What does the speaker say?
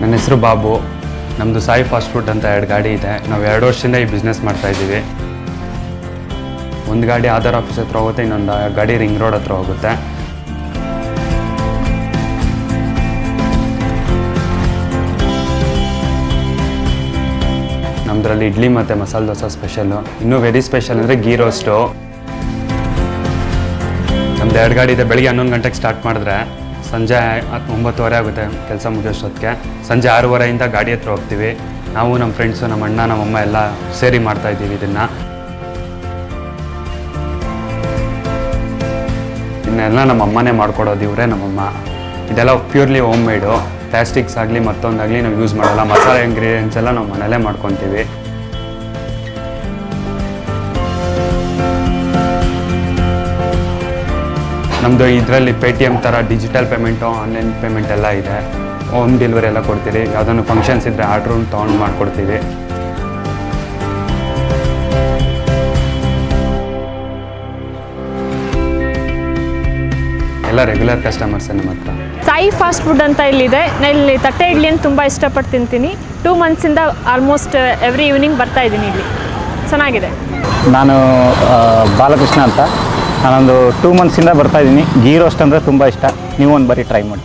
ನನ್ನ ಹೆಸರು ಬಾಬು. ನಮ್ಮದು ಸಾಯಿ ಫಾಸ್ಟ್ ಫುಡ್ ಅಂತ 2 ಗಾಡಿ ಇದೆ. ನಾವು 2 ವರ್ಷದಿಂದ ಈ ಬಿಸ್ನೆಸ್ ಮಾಡ್ತಾಯಿದ್ದೀವಿ. ಒಂದು ಗಾಡಿ ಆಧಾರ್ ಆಫೀಸ್ ಹತ್ರ ಹೋಗುತ್ತೆ, ಇನ್ನೊಂದು ಗಾಡಿ ರಿಂಗ್ ರೋಡ್ ಹತ್ರ ಹೋಗುತ್ತೆ. ನಮ್ಮದ್ರಲ್ಲಿ ಇಡ್ಲಿ ಮತ್ತು ಮಸಾಲೆ ದೋಸೆ ಸ್ಪೆಷಲ್ಲು. ಇನ್ನೂ ವೆರಿ ಸ್ಪೆಷಲ್ ಅಂದರೆ ಗೀ ರೋಸ್ಟು. ನಮ್ದು 2 ಗಾಡಿ ಇದೆ. ಬೆಳಿಗ್ಗೆ 11 ಗಂಟೆಗೆ ಸ್ಟಾರ್ಟ್ ಮಾಡಿದ್ರೆ ಸಂಜೆ 9:30 ಆಗುತ್ತೆ ಕೆಲಸ ಮುಗಿಯೋಷ್ಟೊತ್ತಿಗೆ. ಸಂಜೆ 6:30 ಗಾಡಿ ಹತ್ರ ಹೋಗ್ತೀವಿ. ನಾವು ನಮ್ಮ ಫ್ರೆಂಡ್ಸು, ನಮ್ಮ ಅಣ್ಣ, ನಮ್ಮಮ್ಮ ಎಲ್ಲ ಸೇರಿ ಮಾಡ್ತಾಯಿದ್ದೀವಿ ಇದನ್ನು. ಇನ್ನೆಲ್ಲ ನಮ್ಮ ಅಮ್ಮನೇ ಮಾಡ್ಕೊಡೋದು, ಇವರೇ ನಮ್ಮಮ್ಮ. ಇದೆಲ್ಲ ಪ್ಯೂರ್ಲಿ ಹೋಮ್ ಮೇಡು. ಪ್ಲಾಸ್ಟಿಕ್ಸ್ ಆಗಲಿ ಮತ್ತೊಂದಾಗಲಿ ನಾವು ಯೂಸ್ ಮಾಡೋಲ್ಲ. ಮಸಾಲೆ ಇಂಗ್ರೀಡಿಯೆಂಟ್ಸ್ ಎಲ್ಲ ನಾವು ಮನೇಲೇ ಮಾಡ್ಕೊತೀವಿ. ನಮ್ಮದು ಇದರಲ್ಲಿ ಪೇಟಿಎಮ್ ಥರ ಡಿಜಿಟಲ್ ಪೇಮೆಂಟು, ಆನ್ಲೈನ್ ಪೇಮೆಂಟ್ ಎಲ್ಲ ಇದೆ. ಹೋಮ್ ಡೆಲಿವರಿ ಎಲ್ಲ ಕೊಡ್ತೀವಿ. ಯಾವುದನ್ನು ಫಂಕ್ಷನ್ಸ್ ಇದ್ದರೆ ಆರ್ಡ್ರು ತೊಗೊಂಡು ಮಾಡಿಕೊಡ್ತೀವಿ. ಎಲ್ಲ ರೆಗ್ಯುಲರ್ ಕಸ್ಟಮರ್ಸೇ ನಮ್ಮ ಹತ್ರ. ಸಾಯಿ ಫಾಸ್ಟ್ ಫುಡ್ ಅಂತ ಇಲ್ಲಿದೆ. ನಾನು ಇಲ್ಲಿ ತಟ್ಟೆ ಇಡ್ಲಿಯನ್ನು ತುಂಬ ಇಷ್ಟಪಟ್ಟು ತಿಂತೀನಿ. 2 ಮಂತ್ಸಿಂದ ಆಲ್ಮೋಸ್ಟ್ ಎವ್ರಿ ಈವ್ನಿಂಗ್ ಬರ್ತಾ ಇದ್ದೀನಿ. ಇಲ್ಲಿ ಚೆನ್ನಾಗಿದೆ. ನಾನು ಬಾಲಕೃಷ್ಣ ಅಂತ. ನಾನೊಂದು 2 ಮಂತ್ಸಿಂದ ಬರ್ತಾಯಿದ್ದೀನಿ. ಗೀ ರೋಸ್ಟ್ ಅಂದರೆ ತುಂಬ ಇಷ್ಟ. ನೀವು ಒಂದು ಬಾರಿ ಟ್ರೈ ಮಾಡಿ.